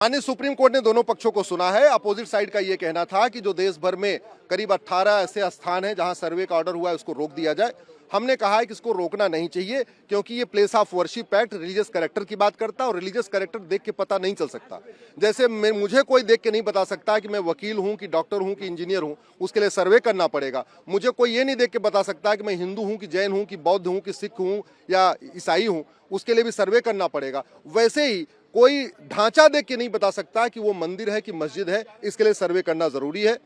माननीय supreme court ने दोनों पक्षों को सुना है। अपोजिट साइड का यह कहना था कि जो देश भर में करीब 18 ऐसे स्थान हैं जहां सर्वे का ऑर्डर हुआ है उसको रोक दिया जाए। हमने कहा है कि इसको रोकना नहीं चाहिए क्योंकि ये place of worship act religious character की बात करता है और रिलीजियस कैरेक्टर देख के पता नहीं चल सकता। जैसे मुझे कोई देख के नहीं बता सकता कि मैं वकील हूं कि डॉक्टर हूं कि इंजीनियर हूं, उसके लिए सर्वे करना पड़ेगा। मुझे कोई ये नहीं देख के बता सकता कि मैं हिंदू हूं कि जैन हूं कि बौद्ध हूं कि सिख हूं या ईसाई हूं, उसके लिए भी सर्वे करना पड़ेगा। वैसे ही कोई ढांचा देख के नहीं बता सकता कि वो मंदिर है कि मस्जिद है, इसके लिए सर्वे करना जरूरी है।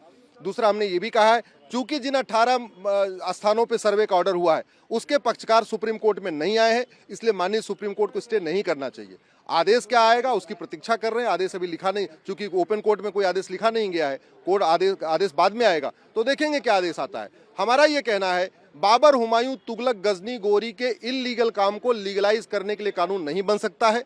दूसरा, हमने ये भी कहा है चूंकि जिन 18 स्थानों पे सर्वे का ऑर्डर हुआ है उसके पक्षकार सुप्रीम कोर्ट में नहीं आए हैं, इसलिए माननीय सुप्रीम कोर्ट को स्टे नहीं करना चाहिए। आदेश क्या आएगा उसकी प्रतीक्षा कर रहे हैं। आदेश अभी लिखा नहीं, चूंकि ओपन कोर्ट में कोई आदेश लिखा नहीं गया है, कोर्ट आदेश बाद में आएगा तो देखेंगे क्या आदेश आता है। हमारा ये कहना है बाबर, हुमायूं, तुगलक, गजनी, गोरी के इल्लीगल काम को लीगलाइज करने के लिए कानून नहीं बन सकता है।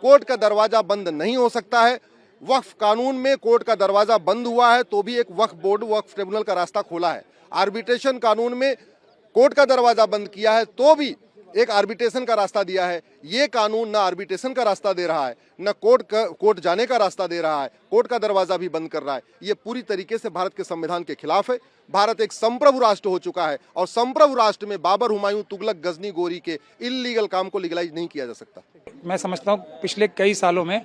कोर्ट का दरवाजा बंद नहीं हो सकता है। वक्फ कानून में कोर्ट का दरवाजा बंद हुआ है तो भी एक वक्फ बोर्ड, वक्फ ट्रिब्यूनल का रास्ता खोला है। आर्बिट्रेशन कानून में कोर्ट का दरवाजा बंद किया है तो भी एक आर्बिट्रेशन का रास्ता दिया है। ये कानून ना आर्बिट्रेशन का रास्ता दे रहा है, न कोर्ट जाने का रास्ता दे रहा है, कोर्ट का दरवाजा भी बंद कर रहा है। ये पूरी तरीके से भारत के संविधान के खिलाफ है। भारत एक संप्रभु राष्ट्र हो चुका है और संप्रभु राष्ट्र में बाबर, हुमायूं, तुगलक, गजनी, गोरी के इल्लीगल काम को लीगलाइज नहीं किया जा सकता। मैं समझता हूँ पिछले कई सालों में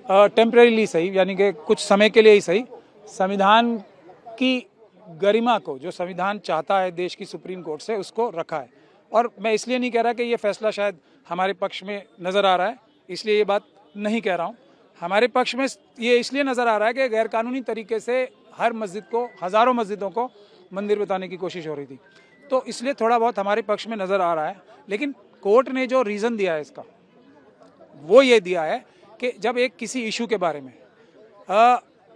टेम्परेरीली सही, यानी कि कुछ समय के लिए ही सही, संविधान की गरिमा को, जो संविधान चाहता है देश की सुप्रीम कोर्ट से, उसको रखा है। और मैं इसलिए नहीं कह रहा कि ये फैसला शायद हमारे पक्ष में नज़र आ रहा है, इसलिए ये बात नहीं कह रहा हूँ। हमारे पक्ष में ये इसलिए नज़र आ रहा है कि गैरकानूनी तरीके से हर मस्जिद को, हज़ारों मस्जिदों को मंदिर बताने की कोशिश हो रही थी, तो इसलिए थोड़ा बहुत हमारे पक्ष में नज़र आ रहा है। लेकिन कोर्ट ने जो रीज़न दिया है इसका, वो ये दिया है कि जब एक किसी इशू के बारे में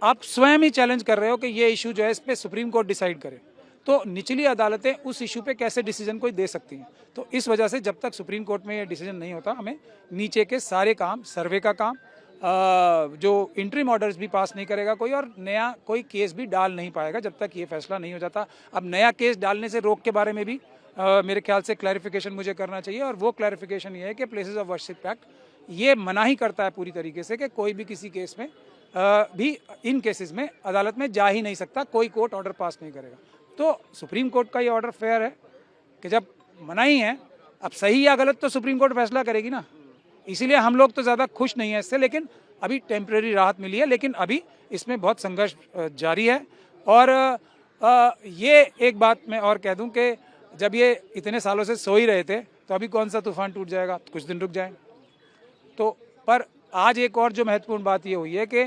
आप स्वयं ही चैलेंज कर रहे हो कि ये इशू जो है इस पे सुप्रीम कोर्ट डिसाइड करे, तो निचली अदालतें उस इशू पे कैसे डिसीजन कोई दे सकती हैं। तो इस वजह से जब तक सुप्रीम कोर्ट में ये डिसीजन नहीं होता, हमें नीचे के सारे काम, सर्वे का काम, जो इंटरिम ऑर्डर्स भी पास नहीं करेगा कोई, और नया कोई केस भी डाल नहीं पाएगा जब तक ये फैसला नहीं हो जाता। अब नया केस डालने से रोक के बारे में भी मेरे ख्याल से क्लैरिफिकेशन मुझे करना चाहिए, और वो क्लैरिफिकेशन ये है कि प्लेसेस ऑफ वर्शिप एक्ट ये मना ही करता है पूरी तरीके से कि कोई भी किसी केस में भी इन केसेस में अदालत में जा ही नहीं सकता, कोई कोर्ट ऑर्डर पास नहीं करेगा। तो सुप्रीम कोर्ट का ये ऑर्डर फेयर है कि जब मना ही है, अब सही या गलत तो सुप्रीम कोर्ट फैसला करेगी ना। इसीलिए हम लोग तो ज़्यादा खुश नहीं है इससे, लेकिन अभी टेम्परेरी राहत मिली है, लेकिन अभी इसमें बहुत संघर्ष जारी है। और ये एक बात मैं और कह दूं कि जब ये इतने सालों से सो ही रहे थे तो अभी कौन सा तूफान टूट जाएगा, कुछ दिन रुक जाए। तो पर आज एक और जो महत्वपूर्ण बात ये हुई है कि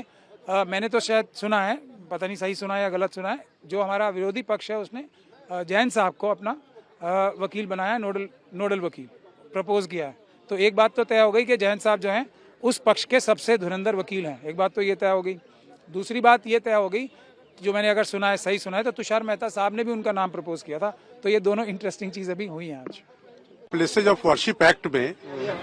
मैंने तो शायद सुना है, पता नहीं सही सुना है या गलत सुना है, जो हमारा विरोधी पक्ष है उसने जैन साहब को अपना वकील बनाया, नोडल वकील प्रपोज किया है। तो एक बात तो तय हो गई कि जैन साहब जो हैं उस पक्ष के सबसे धुरंधर वकील हैं, एक बात तो ये तय हो गई। दूसरी बात ये तय हो गई, जो मैंने अगर सुना है, सही सुना है, तो तुषार मेहता साहब ने भी उनका नाम प्रपोज किया था। तो ये दोनों इंटरेस्टिंग चीज़ें भी हुई हैं आज। प्लेसेज ऑफ वर्शिप एक्ट में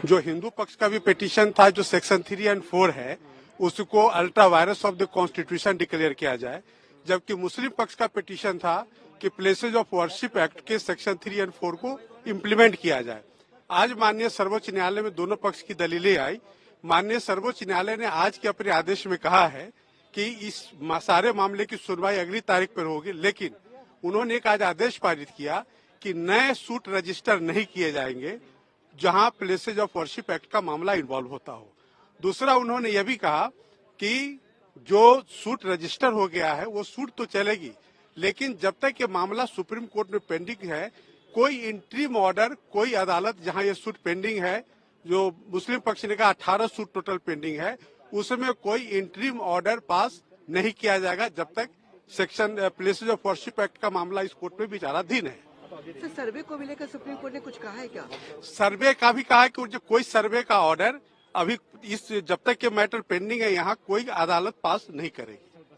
जो हिंदू पक्ष का भी पिटीशन था, जो सेक्शन 3 और 4 है, उसको ultra vires of the constitution declare किया जाए, जबकि मुस्लिम पक्ष का पिटीशन था कि प्लेसेज ऑफ वर्शिप एक्ट के सेक्शन 3 और 4 को इम्प्लीमेंट किया जाए। आज माननीय सर्वोच्च न्यायालय में दोनों पक्ष की दलीलें आई। माननीय सर्वोच्च न्यायालय ने आज के अपने आदेश में कहा है कि इस सारे मामले की सुनवाई अगली तारीख पर होगी, लेकिन उन्होंने एक आज आदेश पारित किया कि नए सूट रजिस्टर नहीं किए जाएंगे जहां प्लेसेज ऑफ वर्शिप एक्ट का मामला इन्वॉल्व होता हो। दूसरा, उन्होंने यह भी कहा कि जो सूट रजिस्टर हो गया है वो सूट तो चलेगी, लेकिन जब तक ये मामला सुप्रीम कोर्ट में पेंडिंग है, कोई इंटरिम ऑर्डर, कोई अदालत जहां ये सूट पेंडिंग है, जो मुस्लिम पक्ष ने कहा 18 सूट टोटल पेंडिंग है, उसमें कोई इंटरिम ऑर्डर पास नहीं किया जाएगा जब तक section places of worship act का मामला इस कोर्ट में विचाराधीन है। सर, सर्वे को भी लेकर सुप्रीम कोर्ट ने कुछ कहा है क्या? सर्वे का भी कहा है कि कोई सर्वे का ऑर्डर अभी जब तक ये मैटर पेंडिंग है यहाँ कोई अदालत पास नहीं करेगी।